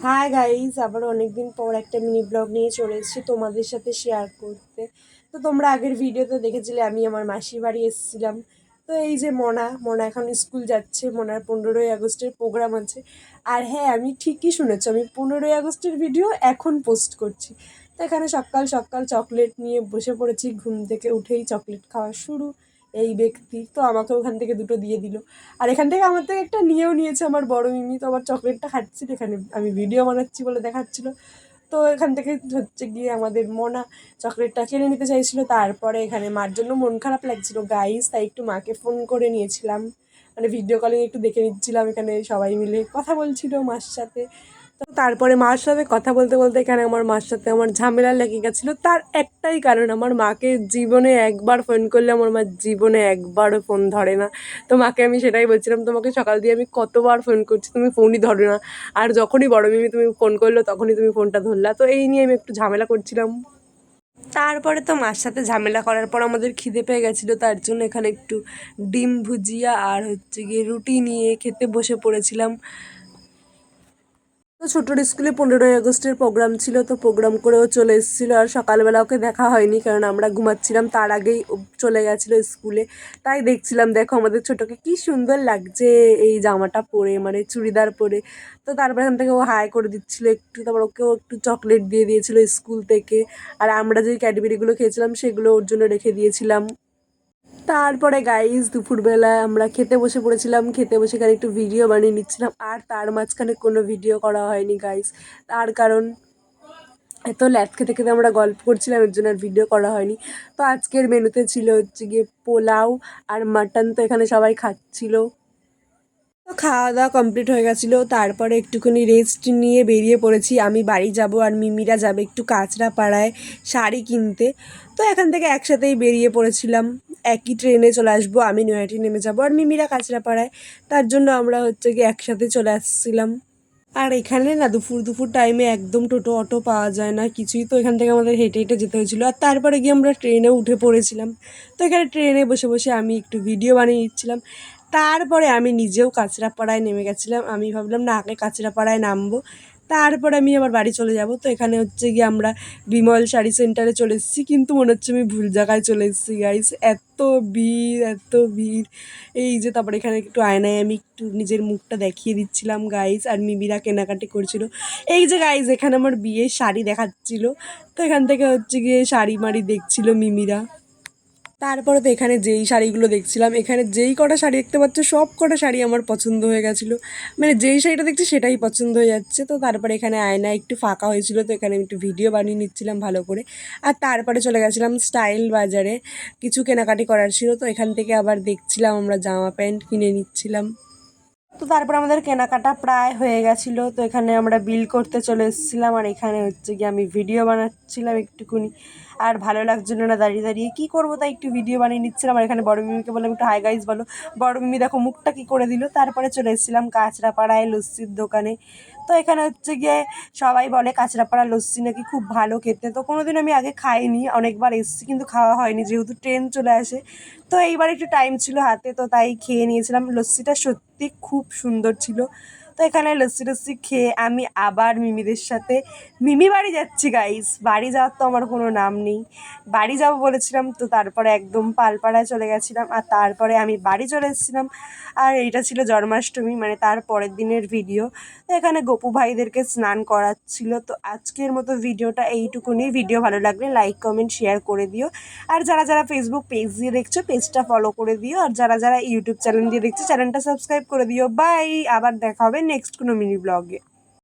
Hi guys, আবার অনেকদিন পর একটা মিনি ব্লগ নিয়ে চলে এসেছি তোমাদের সাথে শেয়ার করতে। তো তোমরা আগের ভিডিওতে দেখেছিলে আমি আমার মাসির বাড়ি এসেছিলাম। তো এই যে মনা মনা এখন স্কুল যাচ্ছে, মনার 15ই আগস্টের প্রোগ্রাম আছে। আর হ্যাঁ, আমি ঠিকই শুনেছি, আমি 15ই আগস্টের ভিডিও এখন পোস্ট করছি। তো এখানে সকাল সকাল চকলেট নিয়ে বসে পড়েছি, ঘুম থেকে উঠেই চকলেট খাওয়া শুরু। এই ব্যক্তি তো আমাকে ওখান থেকে দুটো দিয়ে দিল, আর এখান থেকে আমার থেকে একটা নিয়েও নিয়েছে আমার বড় মিমি। তো আবার চকলেটটা খাচ্ছিল, এখানে আমি ভিডিও বানাচ্ছি বলে দেখাচ্ছিল। তো এখান থেকে হচ্ছে গিয়ে আমাদের মনা চকলেটটা কিনে নিতে চাইছিল। তারপরে এখানে মার জন্য মন খারাপ লাগছিল গাইস, তাই একটু মাকে ফোন করে নিয়েছিলাম, মানে ভিডিও কলিং একটু দেখে নিচ্ছিলাম। এখানে সবাই মিলে কথা বলছিল মার সাথে। তো তারপরে মার সাথে কথা বলতে বলতে এখানে আমার মার সাথে আমার ঝামেলা লেগে গেছিলো। তার একটাই কারণ, আমার মাকে জীবনে একবার ফোন করলে আমার মা জীবনে একবারও ফোন ধরে না। তো মাকে আমি সেটাই বলছিলাম, তোমাকে সকাল দিয়ে আমি কতবার ফোন করছি, তুমি ফোনই ধরো না। আর যখনই বড় মিমি তুমি ফোন করলো তখনই তুমি ফোনটা ধরলা। তো এই নিয়ে আমি একটু ঝামেলা করছিলাম। তারপরে তো মার সাথে ঝামেলা করার পর আমাদের খিদে পেয়ে গেছিলো, তার জন্য এখানে একটু ডিম ভুজিয়া আর হচ্ছে গিয়ে রুটি নিয়ে খেতে বসে পড়েছিলাম। তো ছোটোর স্কুলে 15ই আগস্টের প্রোগ্রাম ছিল, তো প্রোগ্রাম করেও চলে এসেছিলো। আর সকালবেলা ওকে দেখা হয়নি, কারণ আমরা ঘুমাচ্ছিলাম, তার আগেই ও চলে গেছিলো স্কুলে। তাই দেখছিলাম, দেখো আমাদের ছোটোকে কি সুন্দর লাগছে এই জামাটা পরে, মানে চুড়িদার পরে। তো তারপর এখান থেকে ও হাই করে দিচ্ছিলো একটু, তারপর ওকেও একটু চকলেট দিয়ে দিয়েছিলো স্কুল থেকে। আর আমরা যে ক্যাডবেরিগুলো খেয়েছিলাম সেগুলো ওর জন্য রেখে দিয়েছিলাম। তারপরে গাইস দুপুরবেলায় আমরা খেতে বসে পড়েছিলাম, খেতে বসে এখানে একটু ভিডিও বানিয়ে নিচ্ছিলাম। আর তার মাঝখানে কোনো ভিডিও করা হয়নি গাইস, তার কারণ এত ল্যাদ খেতে খেতে আমরা গল্প করছিলাম, এর জন্য আর ভিডিও করা হয়নি। তো আজকের মেনুতে ছিল হচ্ছে গিয়ে পোলাও আর মাটন, তো এখানে সবাই খাচ্ছিল। তো খাওয়া দাওয়া কমপ্লিট হয়ে গেছিলো, তারপরে একটুখানি রেস্ট নিয়ে বেরিয়ে পড়েছি। আমি বাড়ি যাব আর মিমিরা যাবে একটু কাঁচরাপাড়ায় শাড়ি কিনতে। তো এখান থেকে একসাথেই বেরিয়ে পড়েছিলাম, একই ট্রেনে চলে আসবো। আমি নৈহাটি নেমে যাবো আর মিমিরা কাঁচরাপাড়ায়, তার জন্য আমরা হচ্ছে গিয়ে একসাথে চলে আসছিলাম। আর এখানে না দুপুর দুপুর টাইমে একদম টোটো অটো পাওয়া যায় না কিছুই, তো এখান থেকে আমাদের হেঁটে হেঁটে যেতে হয়েছিলো। আর তারপরে গিয়ে আমরা ট্রেনেও উঠে পড়েছিলাম। তো এখানে ট্রেনে বসে বসে আমি একটু ভিডিও বানিয়ে নিচ্ছিলাম। তারপরে আমি নিজেও কাঁচরাপাড়ায় নেমে গেছিলাম। আমি ভাবলাম না, আগে কাঁচরাপাড়ায় নামবো, তারপরে আমি আবার বাড়ি চলে যাব। তো এখানে হচ্ছে গিয়ে আমরা বিমল শাড়ি সেন্টারে চলে এসেছি, কিন্তু মনে হচ্ছে আমি ভুল জায়গায় চলে এসেছি গাইস, এত ভিড় এত ভিড়। এই যে তারপরে এখানে একটু আয়নায় আমি একটু নিজের মুখটা দেখিয়ে দিচ্ছিলাম গাইস, আর মিমিরা কেনাকাটি করছিল। এই যে গাইস এখানে আমার বিয়ের শাড়ি দেখাচ্ছিল, তো এখান থেকে হচ্ছে গিয়ে শাড়ি মাড়ি দেখছিল মিমিরা। তারপরে তো এখানে যেই শাড়িগুলো দেখছিলাম, এখানে যেই কটা শাড়ি দেখতে পাচ্ছ সব কটা শাড়ি আমার পছন্দ হয়ে গেছিলো, মানে যেই শাড়িটা দেখছি সেটাই পছন্দ হয়ে যাচ্ছে। তো তারপরে এখানে আয়না একটু ফাঁকা হয়েছিল, তো এখানে আমি একটু ভিডিও বানিয়ে নিচ্ছিলাম ভালো করে। আর তারপরে চলে গেছিলাম স্টাইল বাজারে, কিছু কেনাকাটি করার ছিল, তো এখান থেকে আবার দেখছিলাম আমরা জামা প্যান্ট কিনে নিচ্ছিলাম। তো তারপর আমাদের কেনাকাটা প্রায় হয়ে গেছিলো, তো এখানে আমরা বিল করতে চলে এসেছিলাম। আর এখানে হচ্ছে গিয়ে আমি ভিডিও বানাচ্ছিলাম একটুকুনি, আর ভালো লাগছিলো না দাঁড়িয়ে দাঁড়িয়ে, কী করবো, তাই একটু ভিডিও বানিয়ে নিচ্ছিলাম। আর এখানে বড় মিমিকে বললাম একটু হাই গাইজ বলো, বড় মিমি দেখো মুখটা কী করে দিল। তারপরে চলে এসেছিলাম কাঁচরাপাড়ায় লস্যির দোকানে। তো এখানে হচ্ছে গিয়ে সবাই বলে কাঁচরাপাড়ার লস্যি নাকি খুব ভালো খেতে। তো কোনোদিন আমি আগে খাইনি, অনেকবার এসেছি কিন্তু খাওয়া হয়নি, যেহেতু ট্রেন চলে আসে। তো এইবার একটু টাইম ছিল হাতে, তো তাই খেয়ে নিয়েছিলাম। লস্যিটা সত্যি খুব সুন্দর ছিল। তো এখানে লস্যি টস্যি খেয়ে আমি আবার মিমিদের সাথে মিমি বাড়ি যাচ্ছি গাইস। বাড়ি যাওয়ার তো আমার কোনো নাম নেই, বাড়ি যাবো বলেছিলাম, তো তারপরে একদম পালপাড়ায় চলে গেছিলাম। আর তারপরে আমি বাড়ি চলে এসেছিলাম। আর এইটা ছিল জন্মাষ্টমী, মানে তার পরের দিনের ভিডিও। তো এখানে গপু ভাইদেরকে স্নান করাচ্ছিল। তো আজকের মতো ভিডিওটা এইটুকুনি। ভিডিও ভালো লাগলে লাইক কমেন্ট শেয়ার করে দিও। আর যারা যারা ফেসবুক পেজ দিয়ে দেখছো পেজটা ফলো করে দিও, আর যারা যারা ইউটিউব চ্যানেল দিয়ে দেখছো চ্যানেলটা সাবস্ক্রাইব করে দিও। বাই, আবার দেখা হবে নেক্সট কোনো মিনি ব্লগে।